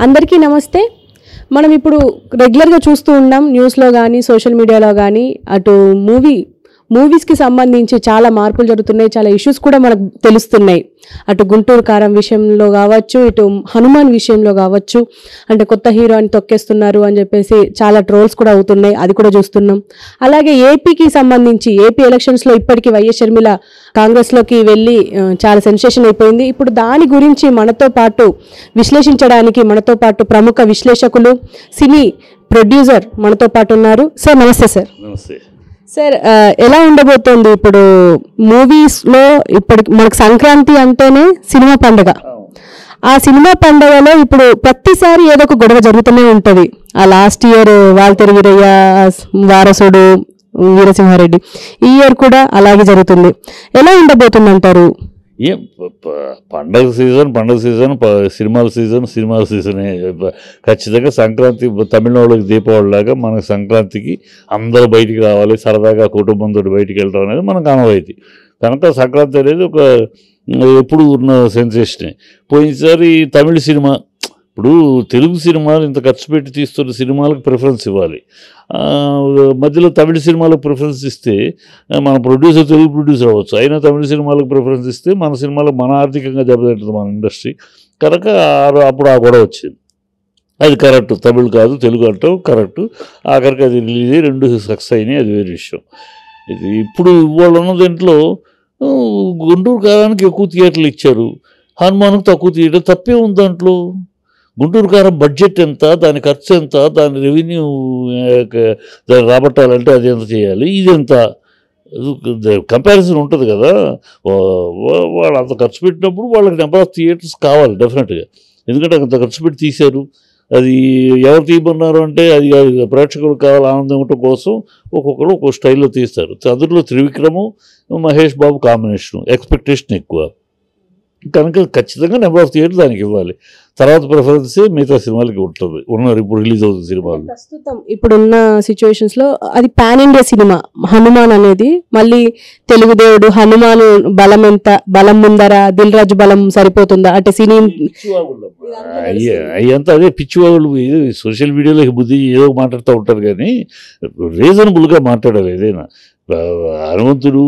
అందరికీ నమస్తే. మనం ఇప్పుడు రెగ్యులర్గా చూస్తూ ఉన్నాం న్యూస్లో కానీ సోషల్ మీడియాలో కానీ అటు మూవీస్కి సంబంధించి చాలా మార్పులు జరుగుతున్నాయి, చాలా ఇష్యూస్ కూడా మనకు తెలుస్తున్నాయి. అటు గుంటూరు కారం విషయంలో కావచ్చు, ఇటు హనుమాన్ విషయంలో కావచ్చు, అంటే కొత్త హీరో అని తొక్కేస్తున్నారు అని చెప్పేసి చాలా ట్రోల్స్ కూడా అవుతున్నాయి, అది కూడా చూస్తున్నాం. అలాగే ఏపీకి సంబంధించి ఏపీ ఎలక్షన్స్లో ఇప్పటికీ వైఎస్ షర్మిల కాంగ్రెస్లోకి వెళ్ళి చాలా సెన్సేషన్ అయిపోయింది. ఇప్పుడు దాని గురించి మనతో పాటు విశ్లేషించడానికి మనతో పాటు ప్రముఖ విశ్లేషకులు, సినీ ప్రొడ్యూసర్ మనతో పాటు ఉన్నారు. సార్ నమస్తే. సార్ నమస్తే సార్, ఎలా ఉండబోతోంది ఇప్పుడు మూవీస్లో? ఇప్పటికి మనకు సంక్రాంతి అంటేనే సినిమా పండుగ. ఆ సినిమా పండుగలో ఇప్పుడు ప్రతిసారి ఏదో ఒక గొడవ జరుగుతూనే ఉంటుంది. ఆ లాస్ట్ ఇయర్ వాల్తేరు వీరయ్య వారసుడు వీరసింహారెడ్డి, ఈ ఇయర్ కూడా అలాగే జరుగుతుంది. ఎలా ఉండబోతుంది అంటారు? ఏం పండగ సీజన్ సినిమాల సీజనే. ఖచ్చితంగా సంక్రాంతి తమిళనాడుకి దీపావళి లాగా మనకు సంక్రాంతికి అందరూ బయటికి రావాలి, సరదాగా కుటుంబంతో బయటికి వెళ్ళడం అనేది మనకు ఆనవాయితీ. కనుక సంక్రాంతి అనేది ఒక ఎప్పుడు ఉన్న సెన్సేషనే. పోయినసారి తమిళ సినిమా, ఇప్పుడు తెలుగు సినిమాలు ఇంత ఖర్చు పెట్టి తీస్తున్న సినిమాలకు ప్రిఫరెన్స్ ఇవ్వాలి. మధ్యలో తమిళ సినిమాలకు ప్రిఫరెన్స్ ఇస్తే మన ప్రొడ్యూసర్ తెలుగు ప్రొడ్యూసర్ అవ్వచ్చు, అయినా తమిళ సినిమాలకు ప్రిఫరెన్స్ ఇస్తే మన సినిమాలకు మన ఆర్థికంగా దెబ్బతింటుంది మన ఇండస్ట్రీ. కనుక అప్పుడు ఆ గొడవ వచ్చింది. అది కరెక్ట్, తమిళ్ కాదు తెలుగు అంటాం కరెక్ట్. ఆఖరికి అది రిలీజ్ అయ్యి 2 సక్సెస్ అయినాయి, అది వేరే విషయం. ఇది ఇప్పుడు వాళ్ళు ఉన్న దీంట్లో గుంటూరు కారానికి ఎక్కువ థియేటర్లు ఇచ్చారు, హనుమాన్కి తక్కువ థియేటర్. తప్పే ఉంది దాంట్లో. గుంటూరు కారం బడ్జెట్ ఎంత, దాని ఖర్చు ఎంత, దాని రెవెన్యూ దాన్ని రాబట్టాలంటే అది ఎంత చేయాలి, ఇది ఎంత కంపారిజన్ ఉంటుంది కదా. వాళ్ళు అంత ఖర్చు పెట్టినప్పుడు వాళ్ళకి నెంబర్ ఆఫ్ థియేటర్స్ కావాలి డెఫినెట్గా. ఎందుకంటే అంత ఖర్చు పెట్టి తీశారు. అది ఎవరు తీయమన్నారు అంటే అది ప్రేక్షకులకు కావాలి ఆనందం ఉండటం కోసం ఒక్కొక్కరు ఒక్కొక్క స్టైల్లో తీస్తారు. అందులో త్రివిక్రము మహేష్ బాబు కాంబినేషను, ఎక్స్పెక్టేషన్ ఎక్కువ. కనుక ఖచ్చితంగా నెంబర్ ఆఫ్ థియేటర్ దానికి ఇవ్వాలి. తర్వాత ప్రిఫరెన్సే మిగతా సినిమాలకి ఉంటుంది. ఉన్నారు ఇప్పుడు రిలీజ్ అవుతుంది సినిమాలు. ప్రస్తుతం ఇప్పుడున్న సిచ్యువేషన్స్లో అది పాన్ ఇండియా సినిమా హనుమాన్ అనేది. మళ్ళీ తెలుగు దేవుడు హనుమాన్ బలం ఎంత, బలం ముందర దిల్ రాజు బలం సరిపోతుందా అంటే సినీ అయ్యంతా అదే పిచ్చివాళ్ళు సోషల్ మీడియాలో బుద్ధి ఏదో మాట్లాడుతూ ఉంటారు, కానీ రీజనబుల్గా మాట్లాడాలి. ఏదైనా హనుమంతుడు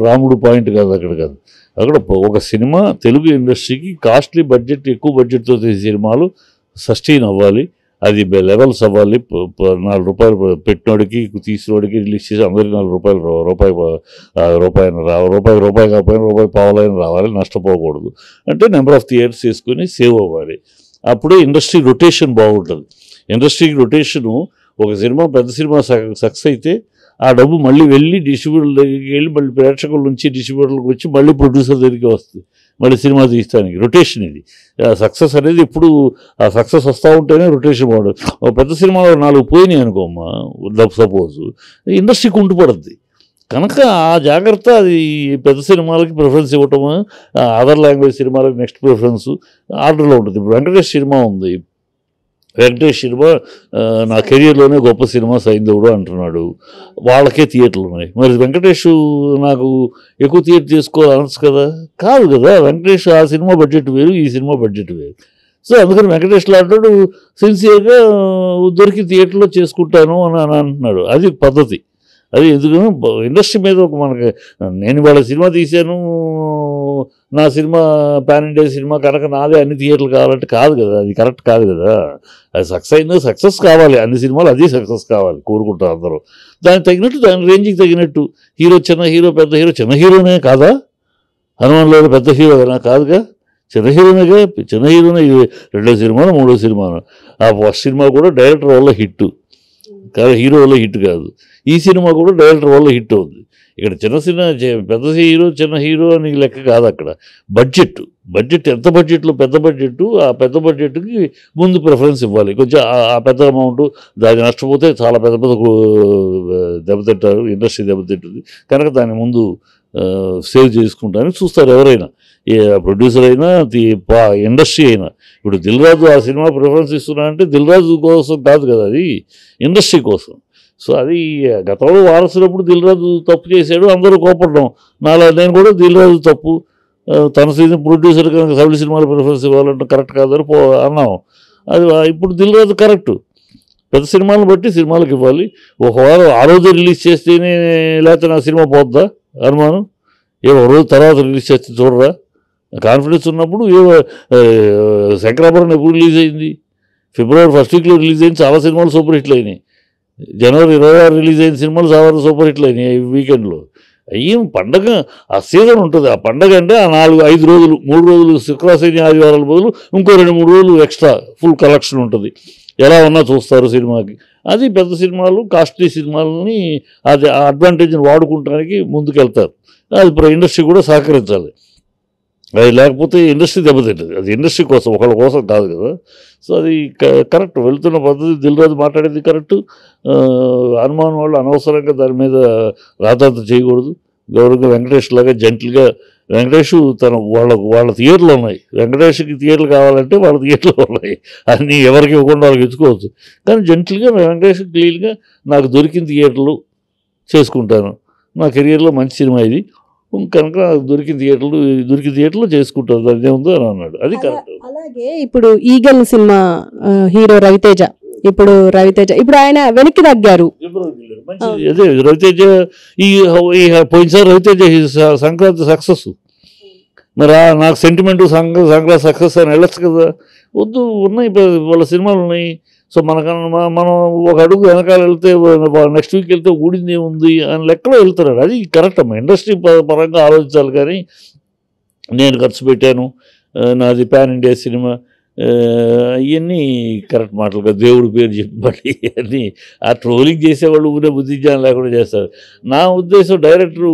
రాముడు పాయింట్ కాదు అక్కడ కాదు. అక్కడ ఒక సినిమా తెలుగు ఇండస్ట్రీకి కాస్ట్లీ బడ్జెట్, ఎక్కువ బడ్జెట్తో తీసే సినిమాలు సస్టైన్ అవ్వాలి, అది లెవెల్స్ అవ్వాలి. 4 రూపాయలు పెట్టినోడికి తీసినోడికి రిలీజ్ చేసి అందరికీ 4 రూపాయలు రూపాయి కాకపోయినా రూపాయి పావులైన రావాలి, నష్టపోకూడదు. అంటే నెంబర్ ఆఫ్ థియేటర్స్ తీసుకుని సేవ్ అవ్వాలి. అప్పుడే ఇండస్ట్రీ రొటేషన్ బాగుంటుంది. ఇండస్ట్రీకి రొటేషను ఒక సినిమా పెద్ద సినిమా సక్సెస్ అయితే ఆ డబ్బు మళ్ళీ వెళ్ళి డిస్ట్రిబ్యూటర్ దగ్గరికి వెళ్ళి మళ్ళీ ప్రేక్షకుల నుంచి డిస్ట్రిబ్యూటర్లకు వచ్చి మళ్ళీ ప్రొడ్యూసర్ దగ్గరికి వస్తుంది, మళ్ళీ సినిమా తీస్తానికి. రొటేషన్ ఇది. సక్సెస్ అనేది ఇప్పుడు ఆ సక్సెస్ వస్తూ ఉంటేనే రొటేషన్ బాగుంటుంది. ఒక పెద్ద సినిమాలో 4 పోయినాయి అనుకోమ్మా సపోజ్, ఇండస్ట్రీ కుంటుపడుద్ది. కనుక ఆ జాగ్రత్త, అది పెద్ద సినిమాలకి ప్రిఫరెన్స్ ఇవ్వటము, అదర్ లాంగ్వేజ్ సినిమాలకు నెక్స్ట్ ప్రిఫరెన్స్ ఆర్డర్లో ఉంటుంది. ఇప్పుడు వెంకటేష్ సినిమా ఉంది. వెంకటేష్ సినిమా నా కెరియర్లోనే గొప్ప సినిమా సైంధవుడు అంటున్నాడు, వాళ్ళకే థియేటర్లు ఉన్నాయి. మరి వెంకటేష్ నాకు ఎక్కువ థియేటర్ చేసుకోవాలనొచ్చు కదా, కాదు కదా. వెంకటేష్ ఆ సినిమా బడ్జెట్ వేరు, ఈ సినిమా బడ్జెట్ వేరు. సో అందుకని వెంకటేష్ లాంటాడు సిన్సియర్గా దొరికి థియేటర్లో చేసుకుంటాను అని అంటున్నాడు. అది పద్ధతి. అది ఎందుకు ఇండస్ట్రీ మీద ఒక మనకి, నేను వాళ్ళ సినిమా తీశాను, నా సినిమా పాన్ ఇండియా సినిమా కనుక నాదే అన్ని థియేటర్లు కావాలంటే కాదు కదా, అది కరెక్ట్ కాదు కదా. అది సక్సెస్ కావాలి, అన్ని సినిమాలు అదే సక్సెస్ కావాలి కోరుకుంటారు అందరూ. దానికి తగినట్టు, దాని రేంజ్కి తగినట్టు హీరో చిన్న హీరో పెద్ద హీరో. చిన్న హీరోనే కాదా హనుమాన్లో? పెద్ద హీరో కాదుగా, చిన్న హీరోనేగా. చిన్న హీరోనే 2వ సినిమాను 3వ సినిమాను. ఆ ఫస్ట్ సినిమా కూడా డైరెక్టర్ వల్ల హిట్ కాదు, హీరో వల్ల హిట్ కాదు. ఈ సినిమా కూడా డైరెక్టర్ వల్ల హిట్ అవుతుంది. ఇక్కడ పెద్ద హీరో చిన్న హీరో అని లెక్క కాదు. అక్కడ బడ్జెట్ ఎంత బడ్జెట్లో పెద్ద బడ్జెట్, ఆ పెద్ద బడ్జెట్కి ముందు ప్రిఫరెన్స్ ఇవ్వాలి. కొంచెం ఆ పెద్ద అమౌంట్ దాన్ని నష్టపోతే చాలా పెద్ద దెబ్బతింటారు, ఇండస్ట్రీ దెబ్బతింటుంది. కనుక దాన్ని ముందు సేవ్ చేసుకుంటానికి చూస్తారు ఎవరైనా, ఏ ప్రొడ్యూసర్ అయినా ఇండస్ట్రీ అయినా. ఇప్పుడు దిల్ రాజు ఆ సినిమా ప్రిఫరెన్స్ ఇస్తున్నా అంటే దిల్ రాజు కోసం కాదు కదా, అది ఇండస్ట్రీ కోసం. సో అది గతంలో వారసులప్పుడు దిల్ రాజు తప్పు చేశాడు, అందరూ కోపడడం. నేను కూడా దిల్ రాజు తప్పు, తన సీజన్ ప్రొడ్యూసర్ కనుక తమిళ సినిమాలు ప్రిఫరెన్స్ ఇవ్వాలంటే కరెక్ట్ కాదని అన్నాం. అది ఇప్పుడు దిల్ రాజు కరెక్ట్. పెద్ద సినిమాలను బట్టి సినిమాలకు ఇవ్వాలి. ఒక వారం ఆ రోజు రిలీజ్ చేస్తేనే లేకపోతే నా సినిమా పోద్దా అనుమానం? ఒక రోజు తర్వాత రిలీజ్ చేస్తే చూడరా? కాన్ఫిడెన్స్ ఉన్నప్పుడు శంకరాభరణం ఎప్పుడు రిలీజ్ అయింది? ఫిబ్రవరి 1st వీక్లో రిలీజ్ అయింది. చాలా సినిమాలు సూపర్ హిట్లు అయినాయి. జనవరి 26 రిలీజ్ అయిన సినిమాలు చాలా సూపర్ హిట్లు అయినాయి వీకెండ్లో. అయ్యేం పండగ ఆ సీజన్ ఉంటుంది. ఆ పండగ అంటే ఆ 4-5 రోజులు 3 రోజులు శుక్రశని ఆదివారాల బదులు ఇంకో 2-3 రోజులు ఎక్స్ట్రా ఫుల్ కలెక్షన్ ఉంటుంది. ఎలా ఉన్నా చూస్తారు సినిమాకి. అది పెద్ద సినిమాలు కాస్ట్లీ సినిమాలని అది ఆ అడ్వాంటేజ్ని వాడుకుంటానికి ముందుకెళ్తారు. అది ఇండస్ట్రీ కూడా సహకరించాలి. అది లేకపోతే ఇండస్ట్రీ దెబ్బతింటుంది. అది ఇండస్ట్రీ కోసం ఒకళ్ళ కోసం కాదు కదా. సో అది కరెక్ట్. వెళ్తున్న పద్ధతి దిల్ రాజు మాట్లాడేది కరెక్ట్. అనుమానం వాళ్ళు అనవసరంగా దాని మీద రాతాంత చేయకూడదు. గౌరవంగా వెంకటేష్ లాగా జెంట్లుగా వెంకటేష్ వాళ్ళ థియేటర్లు ఉన్నాయి. వెంకటేష్కి థియేటర్లు కావాలంటే వాళ్ళ థియేటర్లు ఉన్నాయి. అన్నీ ఎవరికి ఇవ్వకుండా వాళ్ళకి ఇచ్చుకోవచ్చు. కానీ జెంట్లుగా వెంకటేష్ క్లీన్గా నాకు దొరికిన థియేటర్లు చేసుకుంటాను. నా కెరియర్లో మంచి సినిమా ఇది కనుక దొరికిన థియేటర్లు చేసుకుంటారు. దాని ఏముందో అని అన్నాడు. అది కరెక్ట్. అలాగే ఇప్పుడు ఈగల్ సినిమా హీరో రవితేజ ఇప్పుడు ఆయన వెనక్కి తగ్గారు. అదే రవితేజ ఈ పోయినసారి రవితేజ సంక్రాంతి సక్సెస్. మరి నాకు సెంటిమెంట్ సంక్రాంతి సక్సెస్ అని వెళ్ళచ్చు కదా. వద్దు, ఉన్నాయి వాళ్ళ సినిమాలు ఉన్నాయి. సో మనం ఒక అడుగు వెనకాల వెళ్తే నెక్స్ట్ వీక్ వెళ్తే ఊడింది ఏముంది అని లెక్కలో వెళ్తున్నాడు. అది కరెక్ట్ అమ్మా. ఇండస్ట్రీ పరంగా ఆలోచించాలి. కానీ నేను ఖర్చు పెట్టాను, నాది పాన్ ఇండియా సినిమా, ఇవన్నీ కరెక్ట్ మాటలు కదా. దేవుడి పేరు చెప్పబడి అన్నీ ఆ ట్రోలింగ్ చేసేవాళ్ళు ఊరే బుద్ధిజ్ఞానం లేకుండా చేస్తారు. నా ఉద్దేశం డైరెక్టరు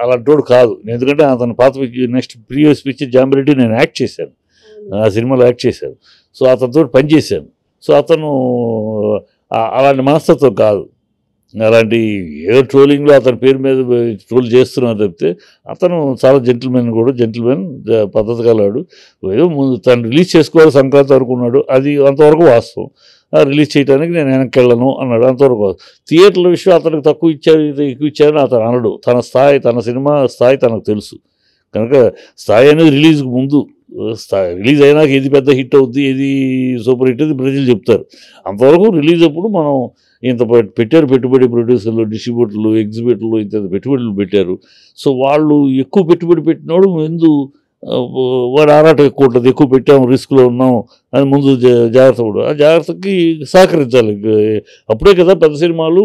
అలాంటోడు కాదు. ఎందుకంటే అతను పాత నెక్స్ట్ ప్రీవియస్ పిక్చర్ జాంబిరెడ్డి నేను యాక్ట్ చేశాను, ఆ సినిమాలో యాక్ట్ చేశాను. సో అతనితో పనిచేశాను. సో అతను అలాంటి మనస్తత్వం కాదు. అలాంటి ఏదో ట్రోలింగ్లో అతని పేరు మీద ట్రోల్ చేస్తున్నారు తప్పితే అతను చాలా జెంటిల్మెన్ పద్ధతి కలవాడు. ఏదో ముందు తను రిలీజ్ చేసుకోవాలి సంక్రాంతి అనుకున్నాడు. అది అంతవరకు వాస్తవం. రిలీజ్ చేయడానికి నేను వెనక్కి వెళ్ళను అన్నాడు. అంతవరకు థియేటర్ల విషయం అతనికి తక్కువ ఇచ్చారు ఎక్కువ ఇచ్చారని అతను అనడు. తన సినిమా స్థాయి తనకు తెలుసు కనుక స్థాయి అనేది రిలీజ్కి ముందు రిలీజ్ అయినాక ఏది పెద్ద హిట్ అవుద్ది, ఏది సూపర్ హిట్ అది ప్రజలు చెప్తారు. అంతవరకు రిలీజ్ అప్పుడు మనం ఇంత పెట్టారు పెట్టుబడి, ప్రొడ్యూసర్లు, డిస్ట్రిబ్యూటర్లు, ఎగ్జిబిటర్లు ఇంత పెట్టుబడులు పెట్టారు. సో వాళ్ళు ఎక్కువ పెట్టుబడి పెట్టినోడు ముందు వాడు ఆరాటం ఎక్కువ ఉంటుంది. ఎక్కువ పెట్టాము, రిస్క్లో ఉన్నాం అని ముందు జాగ్రత్త కూడా ఆ జాగ్రత్తకి సహకరించాలి. అప్పుడే కదా పెద్ద సినిమాలు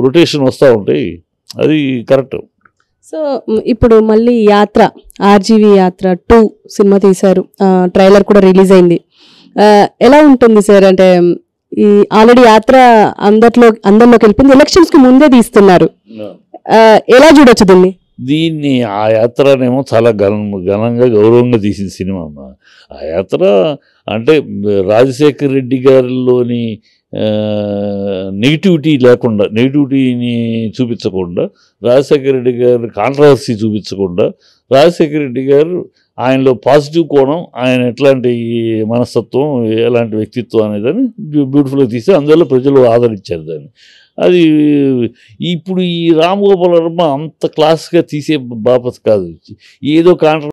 రొటేషన్ వస్తూ ఉంటాయి. అది కరెక్ట్. సో ఇప్పుడు మళ్ళీ యాత్ర ఆర్జీవి యాత్ర 2 సినిమా తీశారు. ట్రైలర్ కూడా రిలీజ్ అయింది. ఎలా ఉంటుంది సార్? అంటే ఈ ఆల్రెడీ యాత్ర అందరిలోకి వెళ్ళిపోయింది. ఎలక్షన్స్కి ముందే తీస్తున్నారు. ఎలా చూడొచ్చు దీన్ని? ఆ యాత్రనేమో చాలా ఘనంగా గౌరవంగా తీసిన సినిమా అమ్మా. ఆ యాత్ర అంటే రాజశేఖర్ రెడ్డి గారిలోని నెగిటివిటీని చూపించకుండా, రాజశేఖర రెడ్డి గారి కాంట్రవర్సీ చూపించకుండా, రాజశేఖర రెడ్డి గారు ఆయనలో పాజిటివ్ కోణం, ఆయన ఎట్లాంటి మనస్తత్వం, ఎలాంటి వ్యక్తిత్వం అనేదాన్ని బ్యూటిఫుల్గా తీసి అందువల్ల ప్రజలు ఆదరించారు దాన్ని. అది ఇప్పుడు ఈ రామ్ గోపాల్ వర్మ అంత క్లాస్గా తీసే బాపత్ కాదు. ఏదో